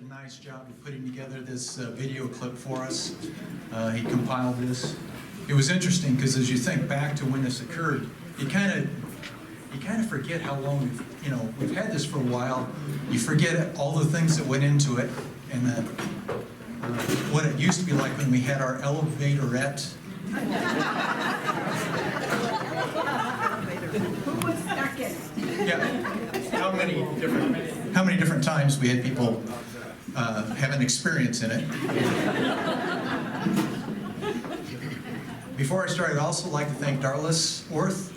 a nice job of putting together this video clip for us. He compiled this. It was interesting because as you think back to when this occurred, you kind of forget how long we've had this for a while. You forget all the things that went into it, and what it used to be like when we had our elevatorette. Who was stuck in it? Yeah. How many different times we had people have an experience in it. Before I start, I'd also like to thank Darlis Orth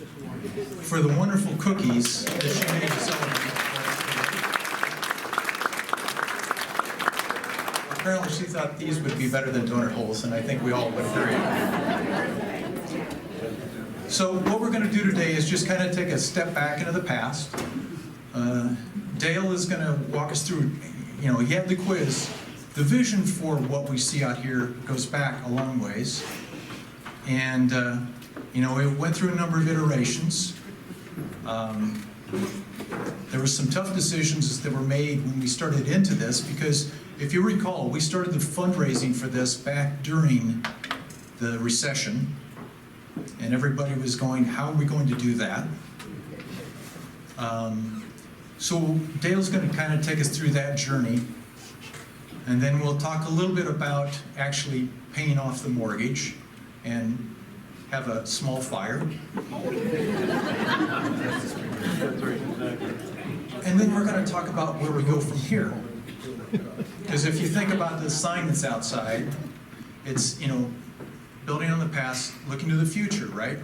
for the wonderful cookies that she made to celebrate. Apparently she thought these would be better than donut holes, and I think we all would agree. So what we're going to do today is just kind of take a step back into the past. Dale is going to walk us through, he had the quiz. The vision for what we see out here goes back a long ways. And, it went through a number of iterations. There were some tough decisions that were made when we started into this because, if you recall, we started the fundraising for this back during the recession. And everybody was going, how are we going to do that? So Dale's going to kind of take us through that journey. And then we'll talk a little bit about actually paying off the mortgage and have a small fire. And then we're going to talk about where we go from here. Because if you think about the sign that's outside, it's, building on the past, looking to the future, right?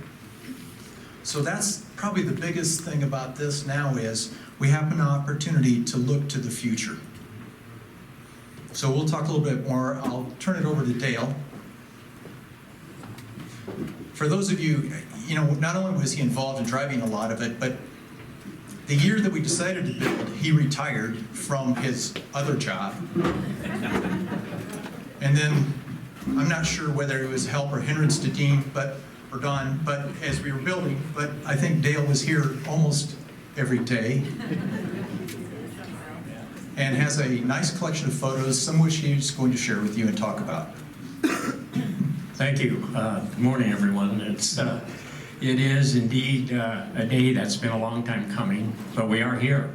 So that's probably the biggest thing about this now is we have an opportunity to look to the future. So we'll talk a little bit more. I'll turn it over to Dale. For those of you, not only was he involved in driving a lot of it, but the year that we decided to build, he retired from his other job. And then I'm not sure whether it was help or hindrance to Dean or Don, but as we were building, but I think Dale was here almost every day and has a nice collection of photos, some of which he's going to share with you and talk about. Thank you. Good morning, everyone. It is indeed a day that's been a long time coming, but we are here.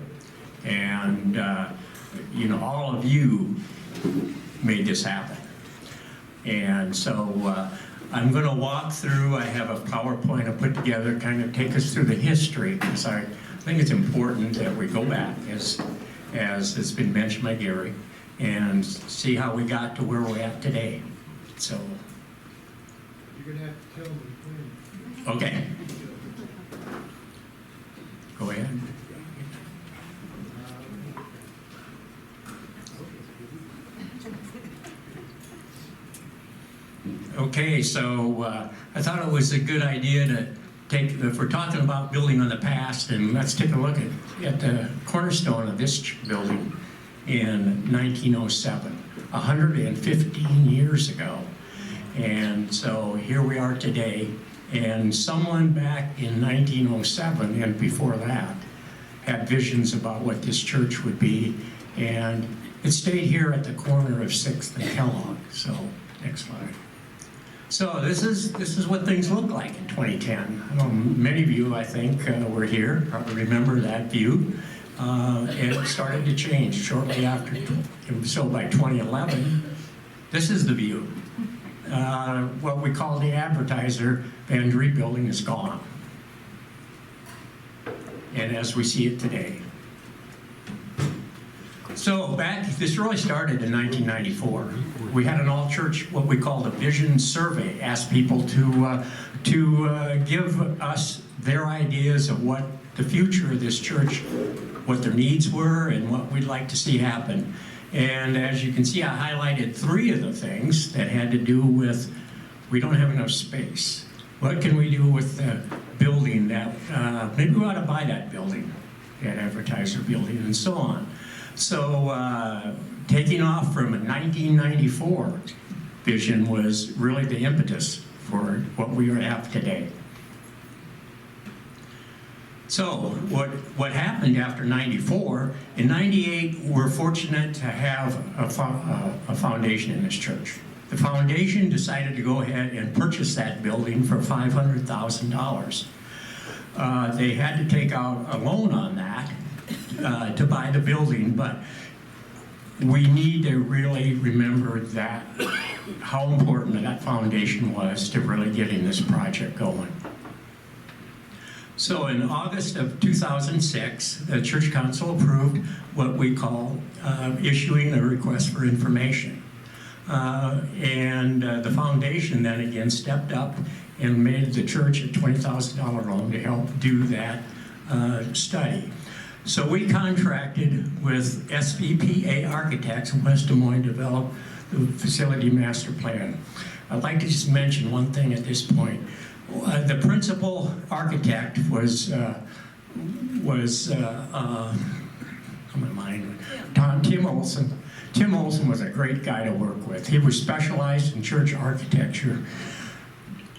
And, all of you made this happen. And so I'm going to walk through, I have a PowerPoint I put together, kind of take us through the history, because I think it's important that we go back, as it's been mentioned by Gary, and see how we got to where we're at today. So. You're going to have to tell me when. Okay. Go ahead. Okay, so I thought it was a good idea to if we're talking about building on the past, and let's take a look at the cornerstone of this building in 1907, 115 years ago. And so here we are today, and someone back in 1907 and before that had visions about what this church would be, and it stayed here at the corner of 6th and Kellogg. So next slide. So this is what things look like in 2010. Many of you, I think, were here, probably remember that view. It started to change shortly after, so by 2011, this is the view. What we call the Advertiser Van Dree building is gone. And as we see it today. So this really started in 1994. We had an all-church, what we called a vision survey, asked people to give us their ideas of what the future of this church, what their needs were, and what we'd like to see happen. And as you can see, I highlighted 3 of the things that had to do with, we don't have enough space. What can we do with the building that, maybe we ought to buy that building, that Advertiser building, and so on. So taking off from a 1994 vision was really the impetus for what we have today. So what happened after 94, in 98, we're fortunate to have a foundation in this church. The foundation decided to go ahead and purchase that building for $500,000. They had to take out a loan on that to buy the building, but we need to really remember that how important that foundation was to really getting this project going. So in August of 2006, the Church Council approved what we call issuing a request for information. The foundation then again stepped up and made the church a $20,000 loan to help do that study. So we contracted with SVPA Architects in West Des Moines to develop the facility master plan. I'd like to just mention one thing at this point. The principal architect was Tim Olson. Tim Olson was a great guy to work with. He was specialized in church architecture.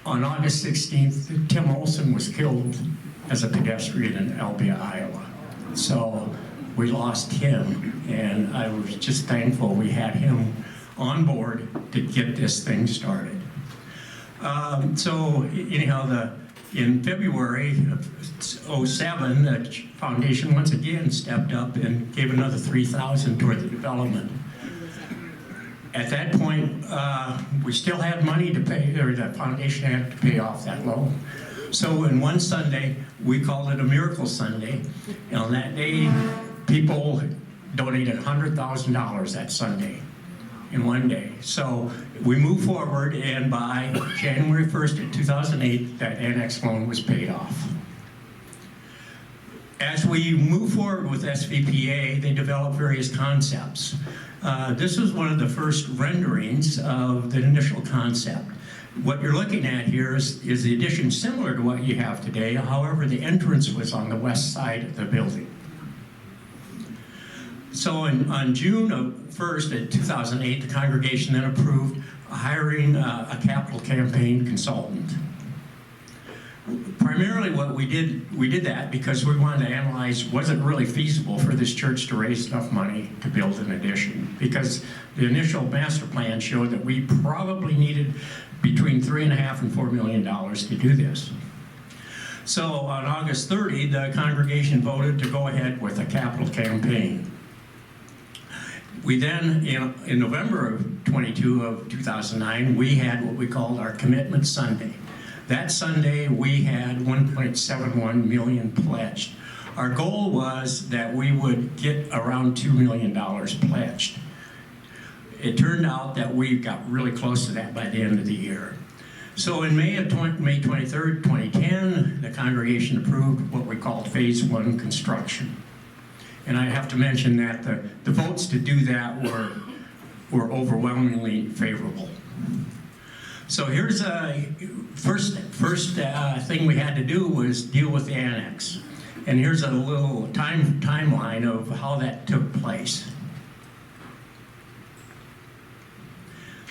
On August 16th, Tim Olson was killed as a pedestrian in Albia, Iowa. So we lost him, and I was just thankful we had him on board to get this thing started. So anyhow, in February of '07, the foundation once again stepped up and gave another $3,000 toward the development. At that point, we still had money to pay, or the foundation had to pay off that loan. So in one Sunday, we called it a Miracle Sunday. And on that day, people donated $100,000 that Sunday, in one day. So we moved forward, and by January 1st of 2008, that annex loan was paid off. As we move forward with SVPA, they developed various concepts. This was one of the first renderings of the initial concept. What you're looking at here is the addition similar to what you have today. However, the entrance was on the west side of the building. So on June 1st of 2008, the congregation then approved hiring a capital campaign consultant. Primarily what we did that because we wanted to analyze, was it really feasible for this church to raise enough money to build an addition? Because the initial master plan showed that we probably needed between $3.5 and $4 million to do this. So on August 30, the congregation voted to go ahead with a capital campaign. We then, in November of 2009, we had what we called our Commitment Sunday. That Sunday, we had $1.71 million pledged. Our goal was that we would get around $2 million pledged. It turned out that we got really close to that by the end of the year. So in May 23rd, 2010, the congregation approved what we called Phase 1 construction. And I have to mention that the votes to do that were overwhelmingly favorable. So here's a first thing we had to do was deal with the annex. And here's a little timeline of how that took place.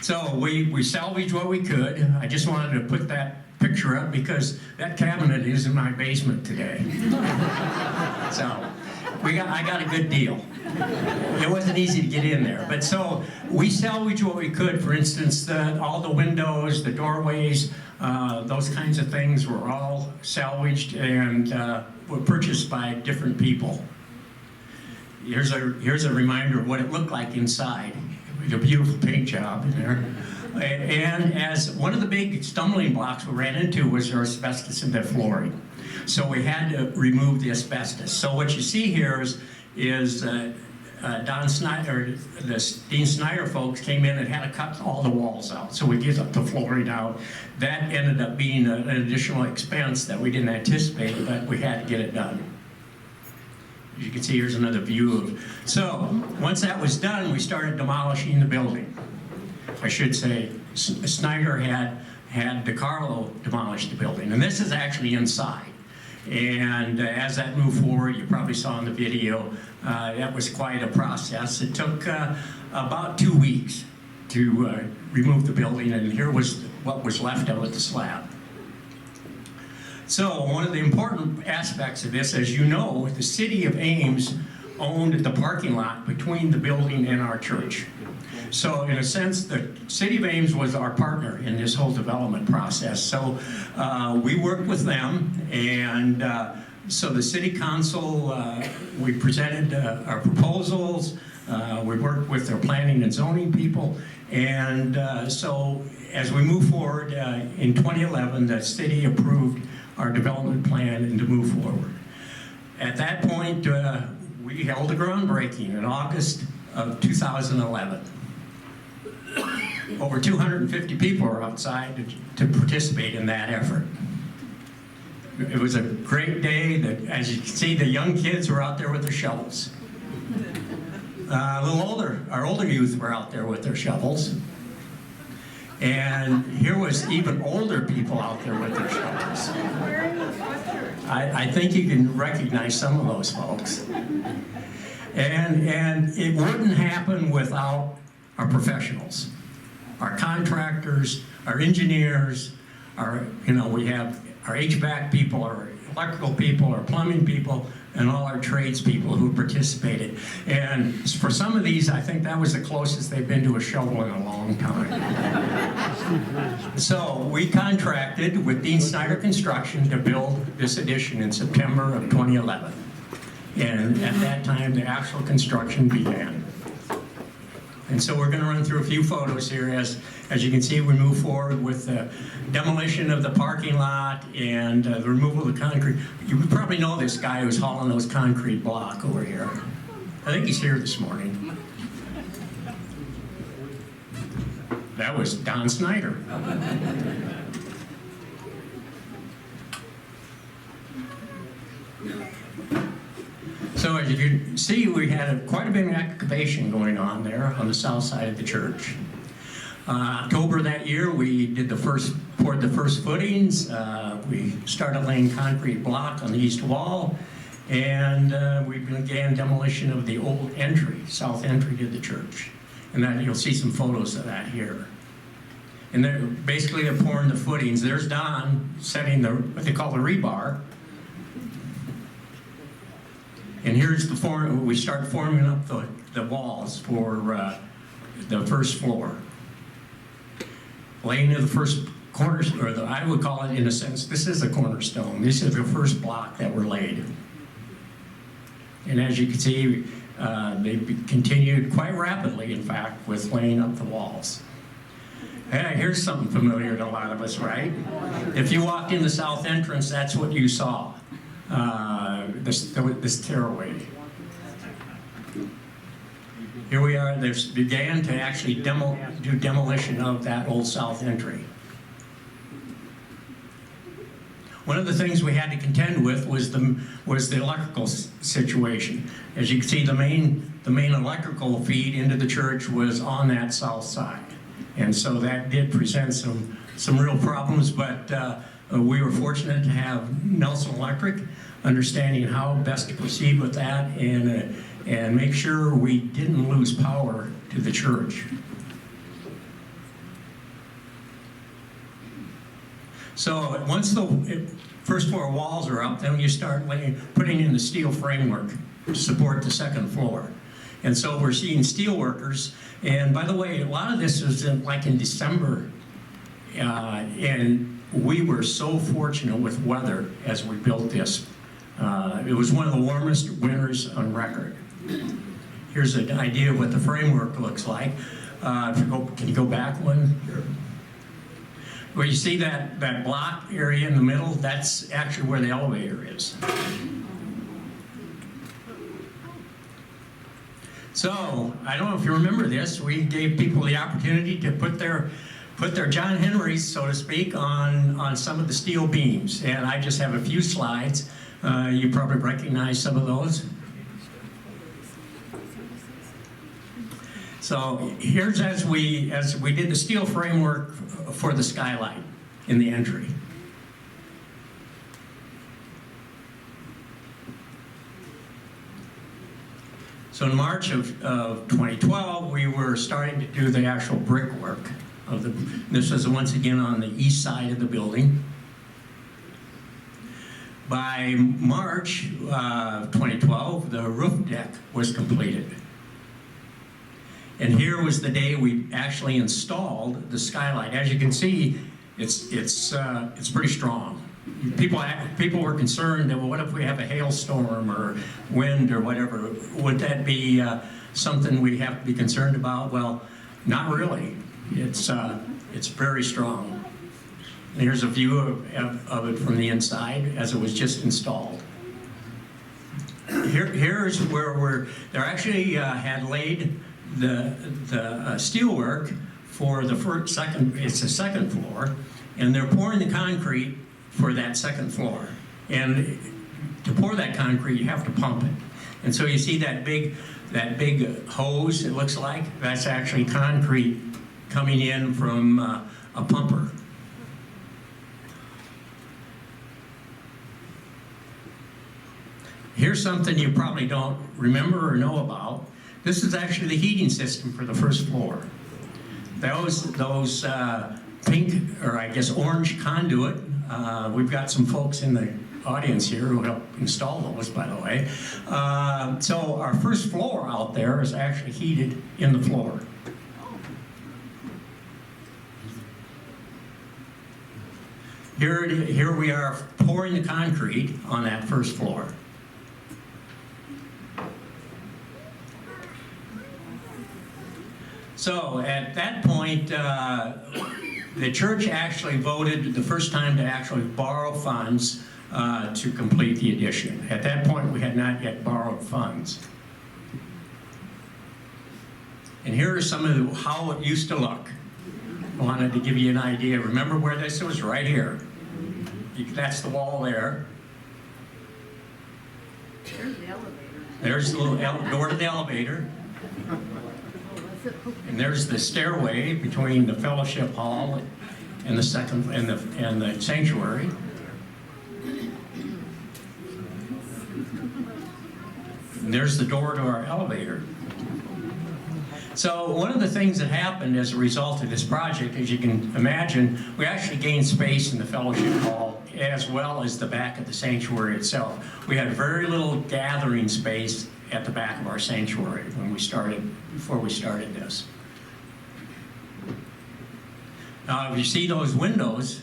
So we salvaged what we could. I just wanted to put that picture up because that cabinet is in my basement today. So I got a good deal. It wasn't easy to get in there, but so we salvaged what we could. For instance, all the windows, the doorways, those kinds of things were all salvaged and were purchased by different people. Here's a reminder of what it looked like inside. A beautiful paint job in there. And as one of the big stumbling blocks we ran into was our asbestos in the flooring. So we had to remove the asbestos. So what you see here is Don Snyder, the Dean Snyder folks came in and had to cut all the walls out. So we get up the flooring out. That ended up being an additional expense that we didn't anticipate, but we had to get it done. As you can see, here's another view of. So once that was done, we started demolishing the building. I should say, Snyder had DeCarlo demolish the building, and this is actually inside. And as that moved forward, you probably saw in the video, that was quite a process. It took about 2 weeks to remove the building, and here was what was left of it, the slab. So one of the important aspects of this, as you know, the city of Ames owned the parking lot between the building and our church. So in a sense, the city of Ames was our partner in this whole development process. So we worked with them, and so the city council, we presented our proposals, we worked with their planning and zoning people, and so as we move forward, in 2011, the city approved our development plan and to move forward. At that point, we held a groundbreaking in August of 2011. Over 250 people were outside to participate in that effort. It was a great day. That, as you can see, the young kids were out there with their shovels. A little older, our older youth were out there with their shovels. And here was even older people out there with their shovels. I think you can recognize some of those folks. And it wouldn't happen without our professionals, our contractors, our engineers, we have our HVAC people, our electrical people, our plumbing people, and all our tradespeople who participated. And for some of these, I think that was the closest they've been to a shovel in a long time. So we contracted with Dean Snyder Construction to build this addition in September of 2011. And at that time, the actual construction began. And so we're going to run through a few photos here. As you can see, we move forward with the demolition of the parking lot and the removal of the concrete. You probably know this guy who's hauling those concrete block over here. I think he's here this morning. That was Don Snyder. So as you can see, we had quite a bit of excavation going on there on the south side of the church. October that year, we poured the first footings. We started laying concrete block on the east wall, and we began demolition of the old entry, south entry to the church. And then you'll see some photos of that here. And they're pouring the footings. There's Don setting what they call the rebar. And here's we start forming up the walls for the first floor. Laying of the first cornerstone, I would call it, in a sense, this is a cornerstone. This is the first block that were laid. And as you can see, they continued quite rapidly, in fact, with laying up the walls. Hey, here's something familiar to a lot of us, right? If you walked in the south entrance, that's what you saw. This stairway. Here we are. They began to actually do demolition of that old south entry. One of the things we had to contend with was the electrical situation. As you can see, the main electrical feed into the church was on that south side, and so that did present some real problems. But we were fortunate to have Nelson Electric understanding how best to proceed with that and make sure we didn't lose power to the church. So once the first floor walls are up, then you start putting in the steel framework to support the second floor. And so we're seeing steel workers. And by the way, a lot of this was in December. And we were so fortunate with weather as we built this. It was one of the warmest winters on record. Here's an idea of what the framework looks like. Can you go back one? Sure. Where you see that block area in the middle, that's actually where the elevator is. So, I don't know if you remember this, we gave people the opportunity to put their John Henrys, so to speak, on some of the steel beams. And I just have a few slides. You probably recognize some of those. So here's as we did the steel framework for the skylight in the entry. So in March of 2012, we were starting to do the actual brickwork of this was once again on the east side of the building. By March 2012, the roof deck was completed. And here was the day we actually installed the skylight. As you can see, it's pretty strong. People were concerned that, well, what if we have a hailstorm or wind or whatever? Would that be something we have to be concerned about? Well, not really. It's very strong. And here's a view of it from the inside as it was just installed. Here's where they actually had laid the steelwork for the second floor, and they're pouring the concrete for that second floor. And to pour that concrete, you have to pump it. And so you see that big hose, it looks like, that's actually concrete coming in from a pumper. Here's something you probably don't remember or know about. This is actually the heating system for the first floor. Those pink, or I guess orange conduit, we've got some folks in the audience here who helped install those, by the way. So our first floor out there is actually heated in the floor. Here we are pouring the concrete on that first floor. So at that point, the church actually voted the first time to actually borrow funds to complete the addition. At that point, we had not yet borrowed funds. And here are some of how it used to look. I wanted to give you an idea. Remember where this was? Right here. That's the wall there. There's the elevator. There's the little door to the elevator. And there's the stairway between the fellowship hall and the second and the sanctuary. And there's the door to our elevator. So one of the things that happened as a result of this project, as you can imagine, we actually gained space in the fellowship hall as well as the back of the sanctuary itself. We had very little gathering space at the back of our sanctuary before we started this. Now, if you see those windows,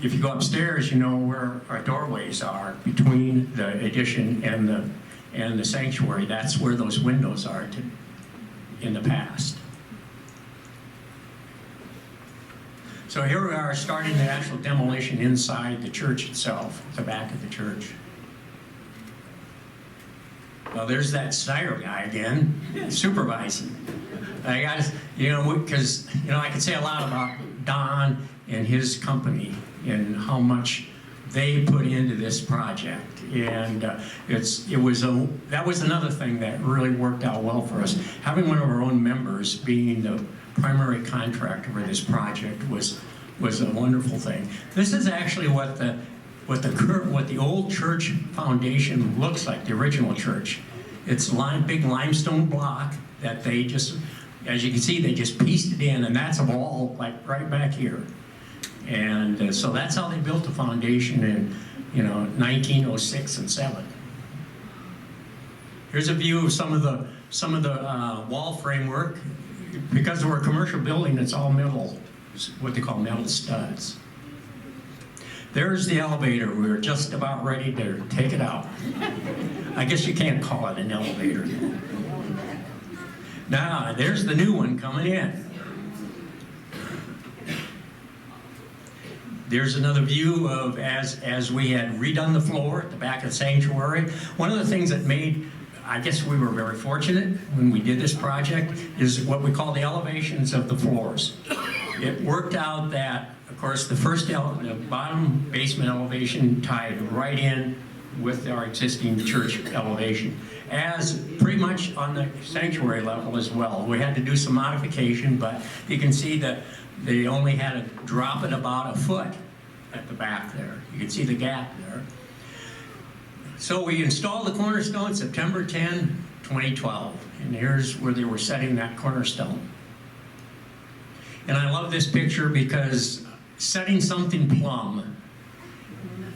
if you go upstairs, you know where our doorways are between the addition and the sanctuary. That's where those windows are in the past. So here we are starting the actual demolition inside the church itself, the back of the church. Well, there's that Snyder guy again, supervising. I got, because I could say a lot about Don and his company and how much they put into this project, and that was another thing that really worked out well for us. Having one of our own members being the primary contractor for this project was a wonderful thing. This is actually what the old church foundation looks like, the original church. It's a big limestone block that they just, as you can see, they just pieced it in, and that's a wall like right back here. And so that's how they built the foundation in 1906 and 7. Here's a view of some of the wall framework. Because we're a commercial building, it's all metal, what they call metal studs. There's the elevator. We were just about ready to take it out. I guess you can't call it an elevator. Now, there's the new one coming in. There's another view of as we had redone the floor at the back of the sanctuary. One of the things that I guess we were very fortunate when we did this project, is what we call the elevations of the floors. It worked out that, of course, the bottom basement elevation tied right in with our existing church elevation, as pretty much on the sanctuary level as well. We had to do some modification, but you can see that they only had to drop it about a foot at the back there. You can see the gap there. So we installed the cornerstone September 10, 2012, and here's where they were setting that cornerstone. And I love this picture because setting something plumb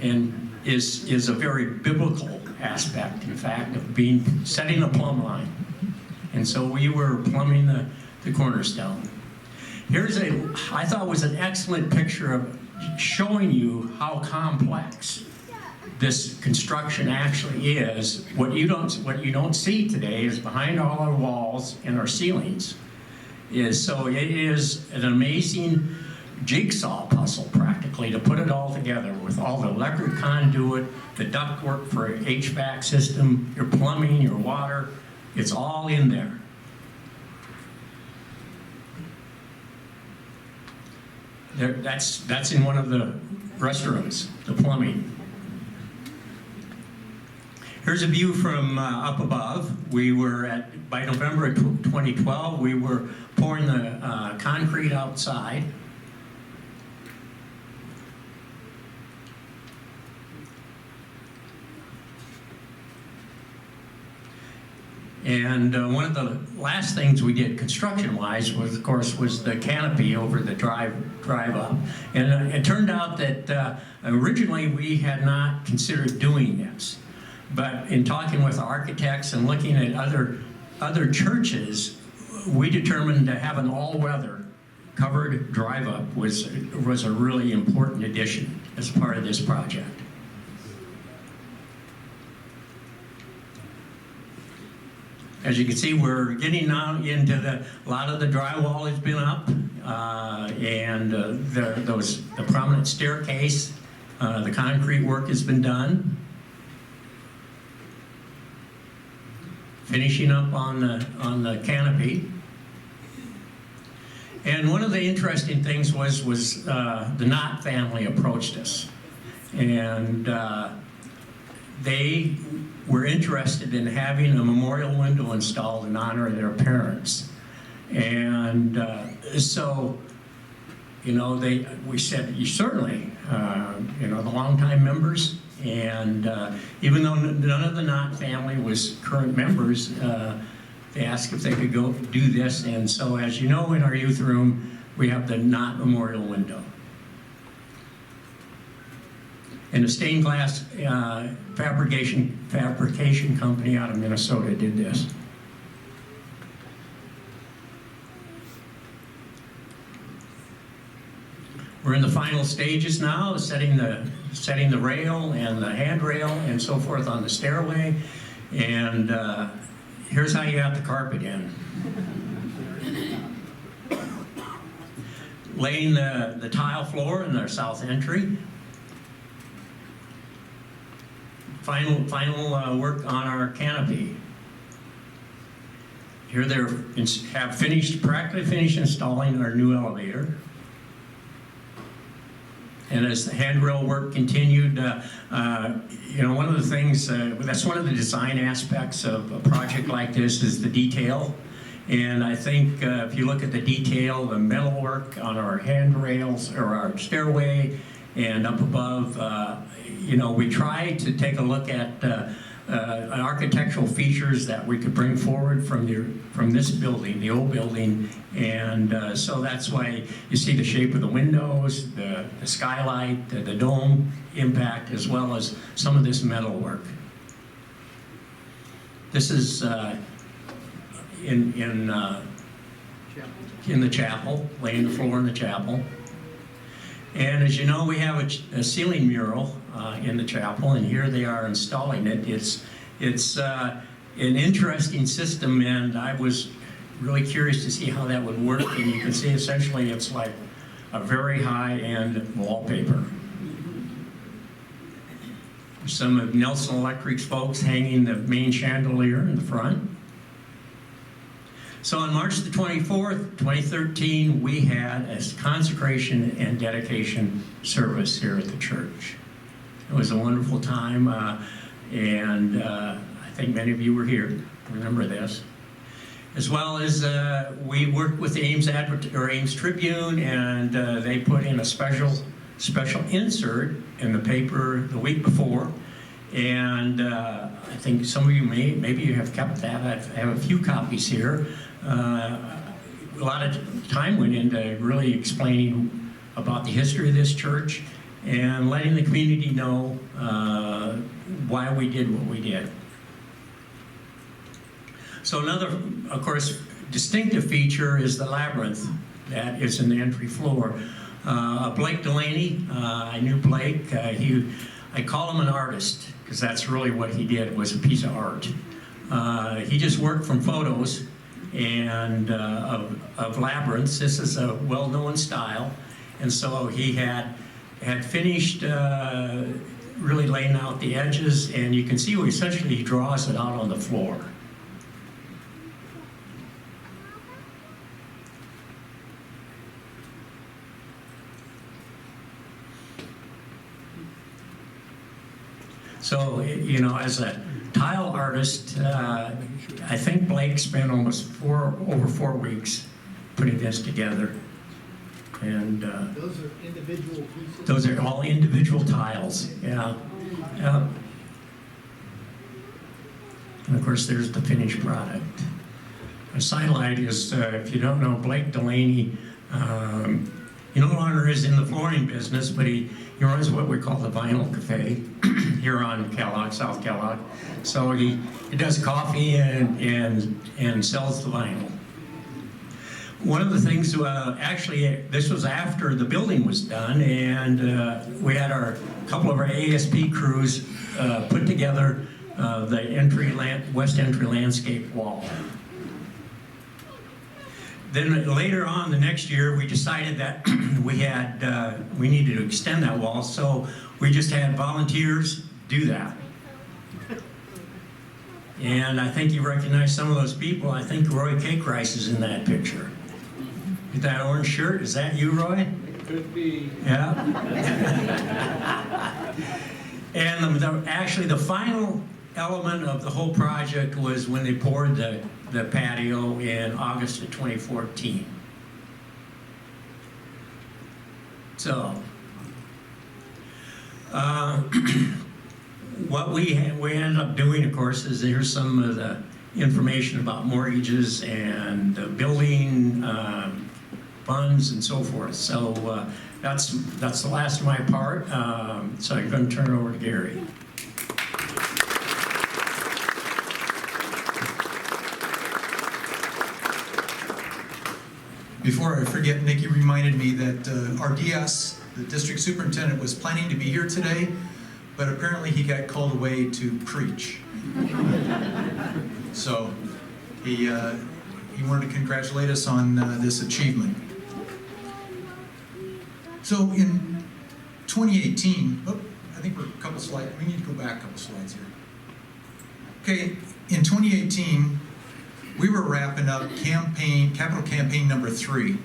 and is a very biblical aspect, in fact, of setting a plumb line. And so we were plumbing the cornerstone. I thought was an excellent picture of showing you how complex this construction actually is. What you don't see today is behind all our walls and our ceilings. It is an amazing jigsaw puzzle practically to put it all together with all the electric conduit, the ductwork for HVAC system, your plumbing, your water. It's all in there. That's in one of the restrooms, the plumbing. Here's a view from up above. By November of 2012, we were pouring the concrete outside. And one of the last things we did construction-wise was, of course, the canopy over the drive up. And it turned out that originally we had not considered doing this. But in talking with architects and looking at other churches, we determined to have an all-weather covered drive-up was a really important addition as part of this project. As you can see, we're getting now into a lot of the drywall has been up, and the prominent staircase, the concrete work has been done. Finishing up on the canopy. And one of the interesting things was the Knott family approached us, and they were interested in having a memorial window installed in honor of their parents. And so, we said, you certainly, the longtime members, and even though none of the Knott family was current members, they asked if they could go do this. And so, as you know, in our youth room, we have the Knott Memorial Window. And a stained glass fabrication company out of Minnesota did this. We're in the final stages now, setting the rail and the handrail and so forth on the stairway. And here's how you got the carpet in. Laying the tile floor in our south entry. Final work on our canopy. Here they have practically finished installing our new elevator. And as the handrail work continued, one of the things, that's one of the design aspects of a project like this is the detail. And I think if you look at the detail, the metalwork on our handrails or our stairway and up above, we tried to take a look at architectural features that we could bring forward from this building, the old building, and so that's why you see the shape of the windows, the skylight, the dome impact, as well as some of this metal work. This is in the chapel, laying the floor in the chapel. And as you know, we have a ceiling mural in the chapel, and here they are installing it. It's an interesting system, and I was really curious to see how that would work. And you can see essentially it's like a very high-end wallpaper. Some of Nelson Electric's folks hanging the main chandelier in the front. So on March the 24th, 2013, we had a consecration and dedication service here at the church. It was a wonderful time, and I think many of you were here, remember this. As well as we worked with the Ames Tribune, and they put in a special insert in the paper the week before. And I think some of you maybe you have kept that. I have a few copies here. A lot of time went into really explaining about the history of this church, and letting the community know why we did what we did. So another, of course, distinctive feature is the Labyrinth that is in the entry floor. Blake Delaney, I knew Blake. I call him an artist because that's really what he did, was a piece of art. He just worked from photos and of labyrinths. This is a well-known style, and so he had finished really laying out the edges, and you can see essentially he draws it out on the floor. So, you know, as a tile artist, I think Blake spent almost over 4 weeks putting this together. And Those are individual pieces? those are all individual tiles, yeah. Yeah. And of course, there's the finished product. A sidelight is, if you don't know, Blake Delaney, he no longer is in the flooring business, but he runs what we call the Vinyl Cafe here on Kellogg, South Kellogg. So he does coffee and sells the vinyl. One of the things, actually, this was after the building was done, and we had a couple of our ASP crews put together the west entry landscape wall. Then later on the next year, we decided that we needed to extend that wall, so we just had volunteers do that. And I think you recognize some of those people. I think Roy Cake Rice is in that picture. With that orange shirt, is that you, Roy? Could be. Yeah. And actually, the final element of the whole project was when they poured the patio in August of 2014. So, what we ended up doing, of course, is here's some of the information about mortgages and building funds and so forth. So that's the last of my part. So I'm going to turn it over to Gary. Before I forget, Nikki reminded me that our DS, the district superintendent, was planning to be here today, but apparently he got called away to preach. So he wanted to congratulate us on this achievement. So in 2018, I think we're a couple slides, we need to go back a couple slides here. Okay, in 2018, we were wrapping up capital campaign number 3.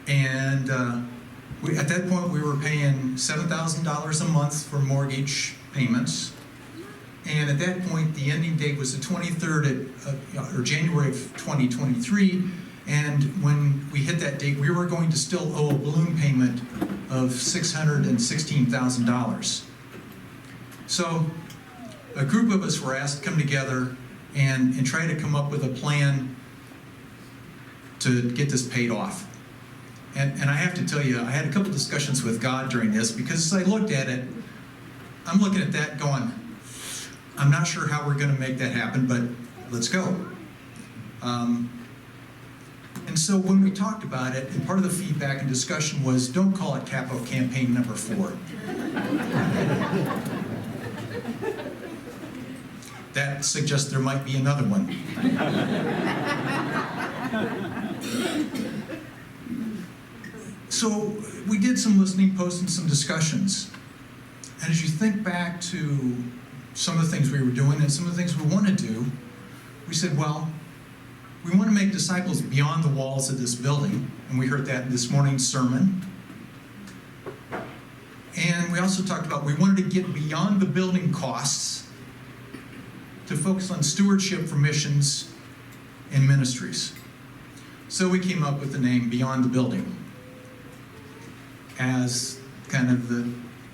And at that point, we were paying $7,000 a month for mortgage payments. And at that point, the ending date was the 23rd or January of 2023. And when we hit that date, we were going to still owe a balloon payment of $616,000. So a group of us were asked to come together and try to come up with a plan to get this paid off. And I have to tell you, I had a couple discussions with God during this, because as I looked at it, I'm looking at that going, I'm not sure how we're going to make that happen, but let's go. And so when we talked about it, and part of the feedback and discussion was, don't call it capital campaign number 4. That suggests there might be another one. So we did some listening posts and some discussions. And as you think back to some of the things we were doing and some of the things we want to do, we said, well, we want to make disciples beyond the walls of this building. And we heard that in this morning's sermon. And we also talked about we wanted to get beyond the building costs to focus on stewardship for missions and ministries. So we came up with the name Beyond the Building as kind of the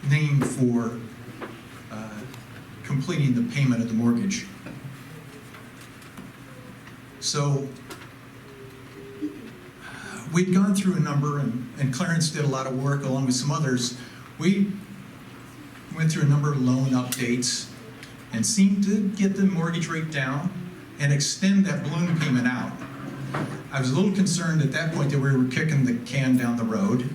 name for completing the payment of the mortgage. So we'd gone through a number, and Clarence did a lot of work along with some others. We went through a number of loan updates and seemed to get the mortgage rate down and extend that balloon payment out. I was a little concerned at that point that we were kicking the can down the road,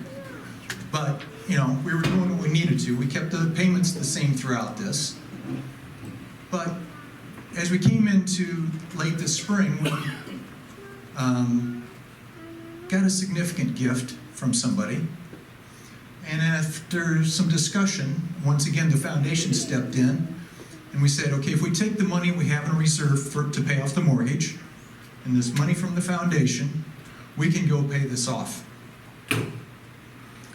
but we were doing what we needed to. We kept the payments the same throughout this. But as we came into late this spring, we got a significant gift from somebody. And after some discussion, once again, the foundation stepped in, and we said, okay, if we take the money we have in reserve to pay off the mortgage, and this money from the foundation, we can go pay this off.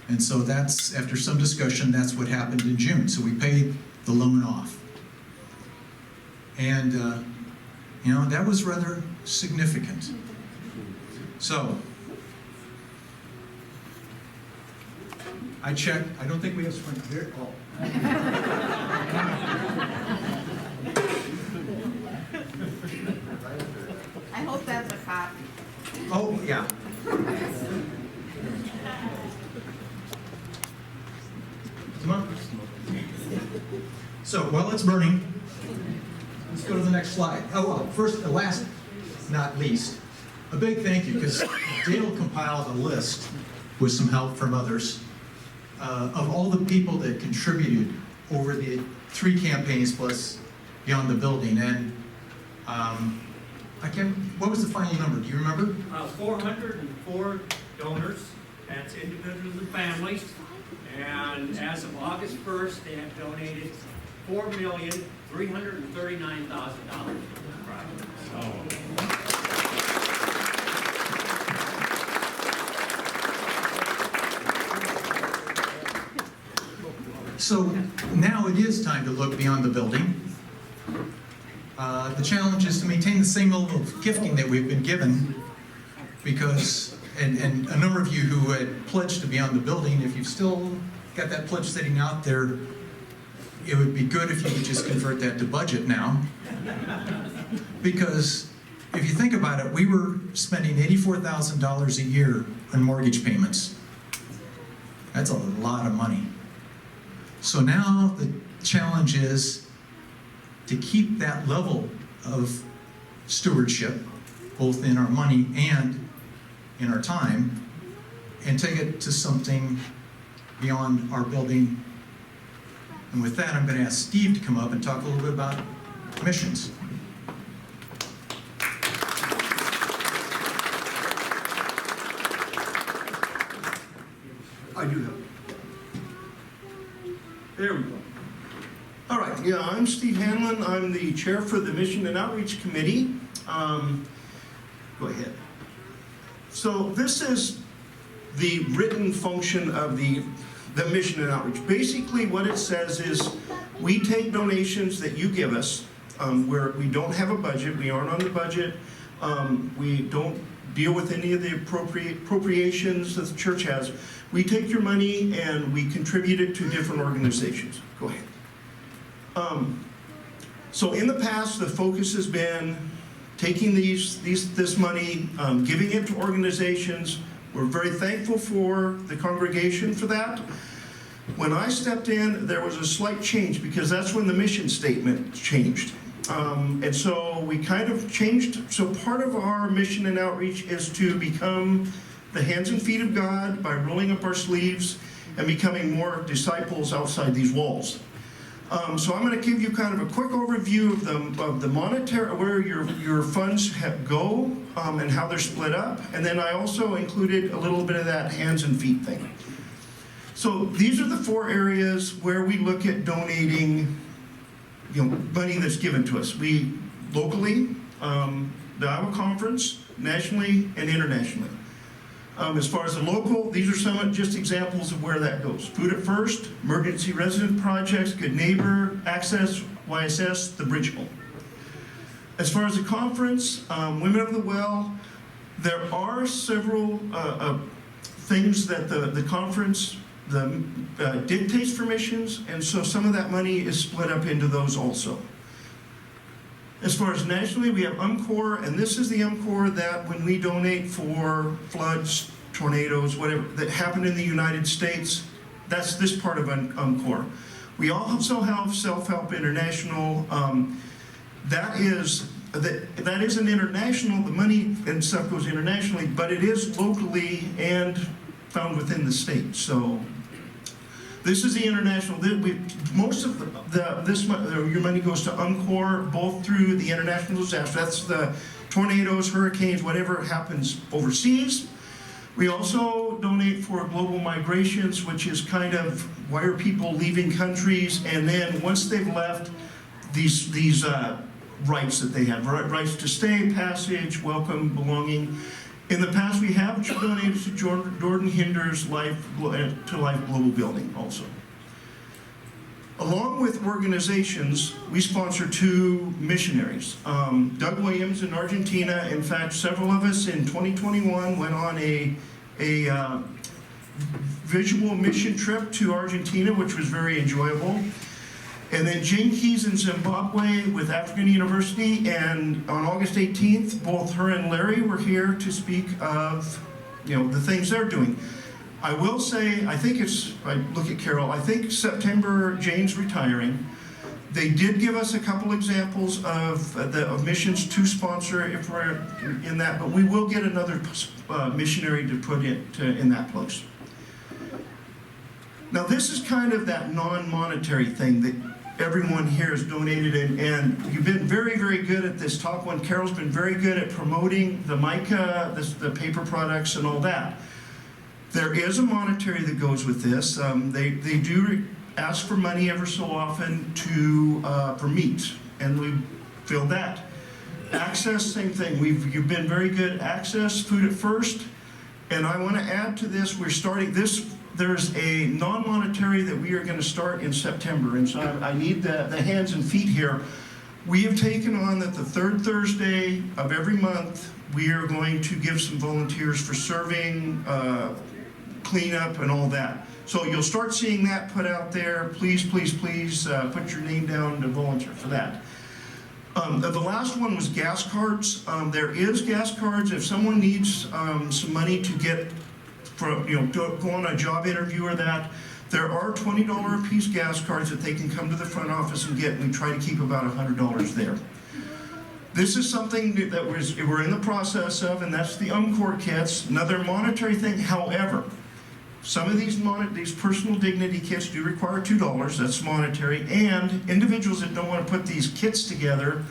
And so that's, after some discussion, that's what happened in June. So we paid the loan off. And, that was rather significant. So, I checked, I don't think we have spring here. Oh. I hope that's a copy. Oh, yeah. Come on. So, while it's burning, let's go to the next slide. Oh, well, first, last, not least, a big thank you, because Dale compiled a list with some help from others of all the people that contributed over the 3 campaigns plus Beyond the Building. And what was the final number? Do you remember? 404 donors, that's individuals and families, and as of August 1st, they have donated $4,339,000 to the project. So now it is time to look beyond the building. The challenge is to maintain the same level of gifting that we've been given, because, and a number of you who had pledged to Beyond the Building, if you've still got that pledge sitting out there, it would be good if you could just convert that to budget now. Because if you think about it, we were spending $84,000 a year on mortgage payments. That's a lot of money. So now the challenge is to keep that level of stewardship, both in our money and in our time, and take it to something beyond our building. And with that, I'm going to ask Steve to come up and talk a little bit about missions. I do have. There we go. All right, yeah, I'm Steve Hanlon. I'm the chair for the Mission and Outreach Committee. Go ahead. So this is the written function of the Mission and Outreach. Basically what it says is we take donations that you give us, where we don't have a budget, we aren't on the budget, we don't deal with any of the appropriations that the church has. We take your money and we contribute it to different organizations. Go ahead. So in the past, the focus has been taking this money, giving it to organizations. We're very thankful for the congregation for that. When I stepped in, there was a slight change, because that's when the mission statement changed. And so we kind of changed. So part of our mission and outreach is to become the hands and feet of God by rolling up our sleeves and becoming more disciples outside these walls. So I'm going to give you kind of a quick overview of the monetary, where your funds go, and how they're split up. And then I also included a little bit of that hands and feet thing. So these are the 4 areas where we look at donating, money that's given to us. We locally, the Iowa Conference, nationally and internationally. As far as the local, these are some just examples of where that goes. Food at First, Emergency Resident Projects, Good Neighbor, Access, YSS, the Bridge Home. As far as the conference, Women of the Well, there are several things that the conference dictates for missions, and so some of that money is split up into those also. As far as nationally, we have UMCOR, and this is the UMCOR that when we donate for floods, tornadoes, whatever, that happen in the United States. That's this part of UMCOR. We also have Self-Help International. That is an international, the money and stuff goes internationally, but it is locally and found within the state. So this is the international, most of your money goes to UMCOR, both through the international disaster. That's the tornadoes, hurricanes, whatever happens overseas. We also donate for global migrations, which is kind of why are people leaving countries, and then once they've left, these rights that they have, rights to stay, passage, welcome, belonging. In the past, we have donated to Jordan Hinder's Life Global Building also. Along with organizations, we sponsor 2 missionaries. Doug Williams in Argentina. In fact, several of us in 2021 went on a visual mission trip to Argentina, which was very enjoyable. And then Jane Keys in Zimbabwe with African University, and on August 18th, both her and Larry were here to speak of, the things they're doing. I will say, I look at Carol, I think September, Jane's retiring. They did give us a couple examples of missions to sponsor if we're in that, but we will get another missionary to put in that place. Now this is kind of that non-monetary thing that everyone here has donated, and you've been very, very good at this top one. Carol's been very good at promoting the mica, the paper products and all that. There is a monetary that goes with this. They do ask for money ever so often for meat, and we fill that. Access, same thing. You've been very good. Access, Food at First, and I want to add to this, we're starting this. There's a non-monetary that we are going to start in September, and so I need the hands and feet here. We have taken on that the 3rd Thursday of every month, we are going to give some volunteers for serving, cleanup, and all that. So you'll start seeing that put out there. Please, please, please put your name down to volunteer for that. The last one was gas cards. There is gas cards. If someone needs some money to get go on a job interview or that, there are $20 a piece gas cards that they can come to the front office and get, and we try to keep about $100 there. This is something that we're in the process of, and that's the UMCOR kits, another monetary thing. However, some of these personal dignity kits do require $2, that's monetary, and individuals that don't want to put these kits together,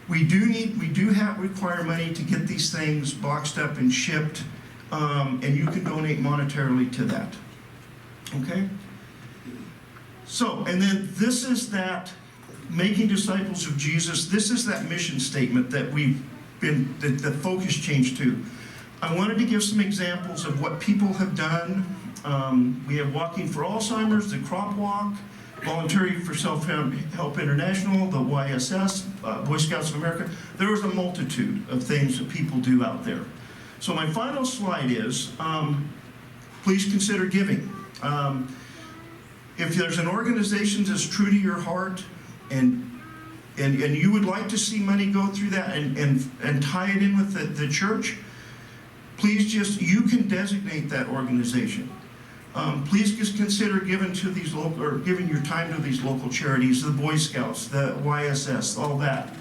we do require money to get these things boxed up and shipped. And you can donate monetarily to that. Okay? So, and then this is that making disciples of Jesus. This is that mission statement that the focus changed to. I wanted to give some examples of what people have done. We have Walking for Alzheimer's, the Crop Walk, Voluntary for Self-Help International, the YSS, Boy Scouts of America. There was a multitude of things that people do out there. So my final slide is, please consider giving. If there's an organization that's true to your heart and you would like to see money go through that and tie it in with the church, please you can designate that organization. Please just consider giving to these local, or giving your time to these local charities, the Boy Scouts, the YSS, all that.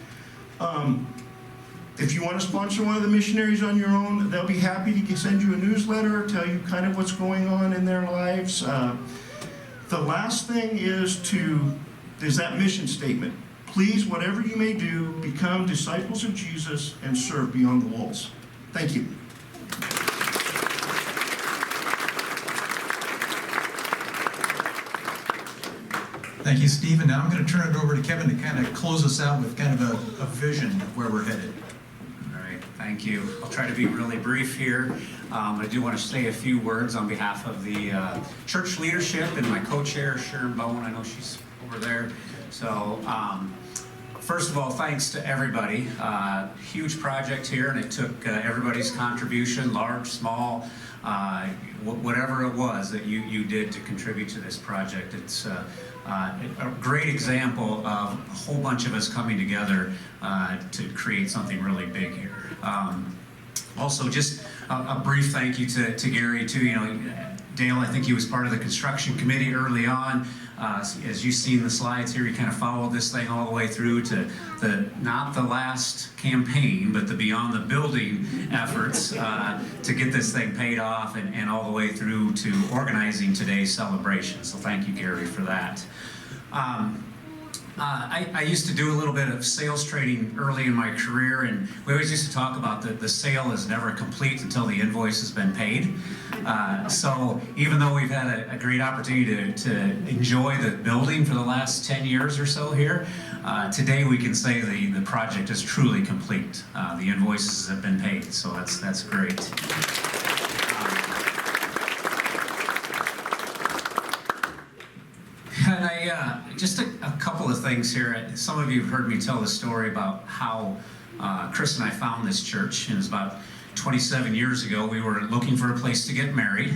If you want to sponsor one of the missionaries on your own, they'll be happy to send you a newsletter, tell you kind of what's going on in their lives. The last thing is that mission statement. Please, whatever you may do, become disciples of Jesus and serve beyond the walls. Thank you. Thank you, Steve. And now I'm going to turn it over to Kevin to kind of close us out with kind of a vision of where we're headed. All right, thank you. I'll try to be really brief here. I do want to say a few words on behalf of the church leadership and my co-chair, Sharon Bowen. I know she's over there. So, first of all, thanks to everybody. Huge project here, and it took everybody's contribution, large, small, whatever it was that you did to contribute to this project. It's a great example of a whole bunch of us coming together to create something really big here. Also, just a brief thank you to Gary too. You know, Dale, I think he was part of the construction committee early on. As you see in the slides here, he kind of followed this thing all the way through to not the last campaign, but the beyond the building efforts to get this thing paid off and all the way through to organizing today's celebration. So thank you, Gary, for that. I used to do a little bit of sales trading early in my career, and we always used to talk about the sale is never complete until the invoice has been paid. So even though we've had a great opportunity to enjoy the building for the last 10 years or so here, today we can say the project is truly complete. The invoices have been paid, so that's great. And just a couple of things here. Some of you have heard me tell the story about how Chris and I found this church. It was about 27 years ago. We were looking for a place to get married,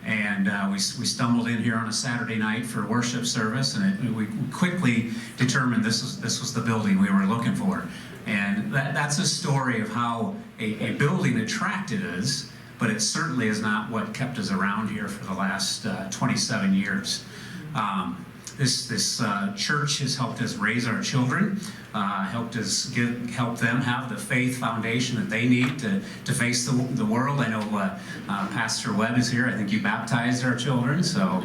and we stumbled in here on a Saturday night for worship service, and we quickly determined this was the building we were looking for. And that's a story of how a building attracted us, but it certainly is not what kept us around here for the last 27 years. This church has helped us raise our children, help them have the faith foundation that they need to face the world. I know Pastor Webb is here. I think you baptized our children, so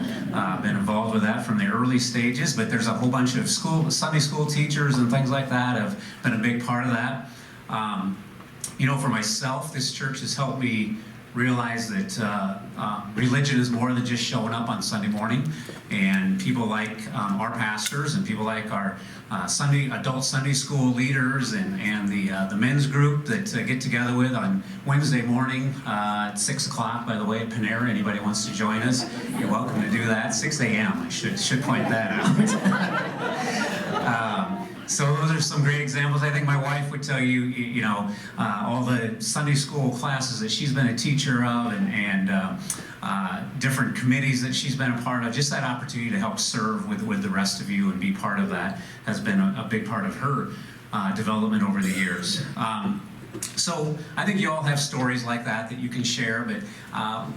been involved with that from the early stages. But there's a whole bunch of Sunday school teachers and things like that have been a big part of that. You know, for myself, this church has helped me realize that religion is more than just showing up on Sunday morning, and people like our pastors and people like our adult Sunday school leaders and the men's group that get together with on Wednesday morning at 6 o'clock, by the way, at Panera. Anybody wants to join us, you're welcome to do that. 6 a.m. I should point that out. So those are some great examples. I think my wife would tell you, you know, all the Sunday school classes that she's been a teacher of and different committees that she's been a part of. Just that opportunity to help serve with the rest of you and be part of that has been a big part of her development over the years. So I think you all have stories like that you can share, but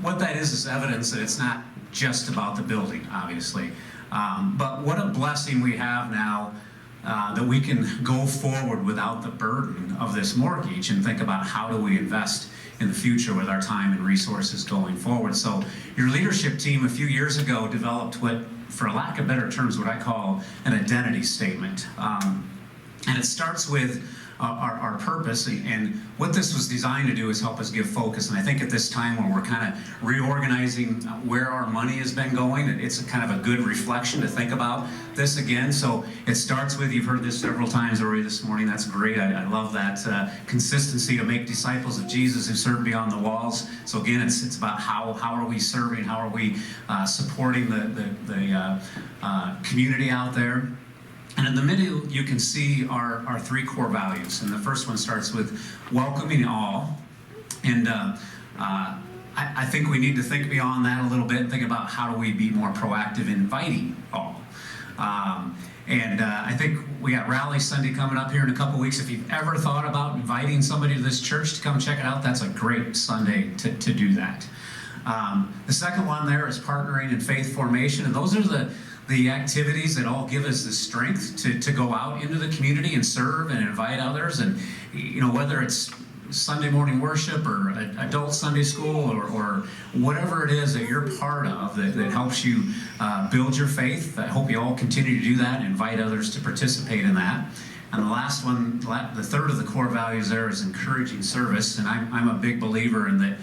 what that is evidence that it's not just about the building, obviously. But what a blessing we have now that we can go forward without the burden of this mortgage and think about how do we invest in the future with our time and resources going forward. So your leadership team a few years ago developed what, for lack of better terms, what I call an identity statement. And it starts with our purpose, and what this was designed to do is help us give focus. And I think at this time when we're kind of reorganizing where our money has been going, it's a kind of a good reflection to think about this again. So it starts with, you've heard this several times already this morning, that's great. I love that consistency to make disciples of Jesus who serve beyond the walls. So again, it's about how are we serving, how are we supporting the community out there. And in the middle, you can see our three core values. And the first one starts with welcoming all. And I think we need to think beyond that a little bit and think about how do we be more proactive in inviting all. I think we got Rally Sunday coming up here in a couple weeks. If you've ever thought about inviting somebody to this church to come check it out, that's a great Sunday to do that. The second one there is partnering in faith formation. And those are the activities that all give us the strength to go out into the community and serve and invite others. And, you know, whether it's Sunday morning worship or adult Sunday school or whatever it is that you're part of that helps you build your faith, I hope you all continue to do that and invite others to participate in that. And the last one, the third of the core values there is encouraging service. And I'm a big believer in that.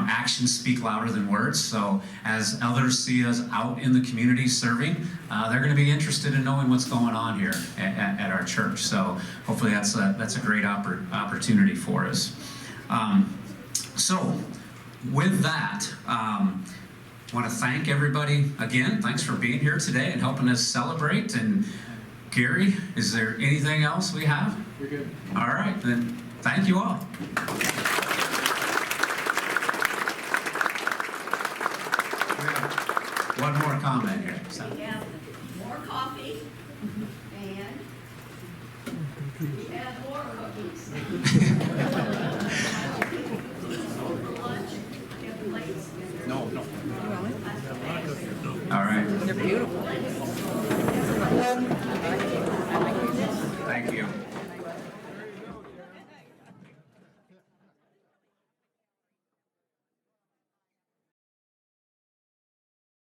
Actions speak louder than words. So as others see us out in the community serving, they're going to be interested in knowing what's going on here at our church. So hopefully that's a great opportunity for us. So with that, I want to thank everybody again. Thanks for being here today and helping us celebrate. And Gary, is there anything else we have? You're good. All right, then thank you all. One more comment here. We have more coffee and we have more cookies.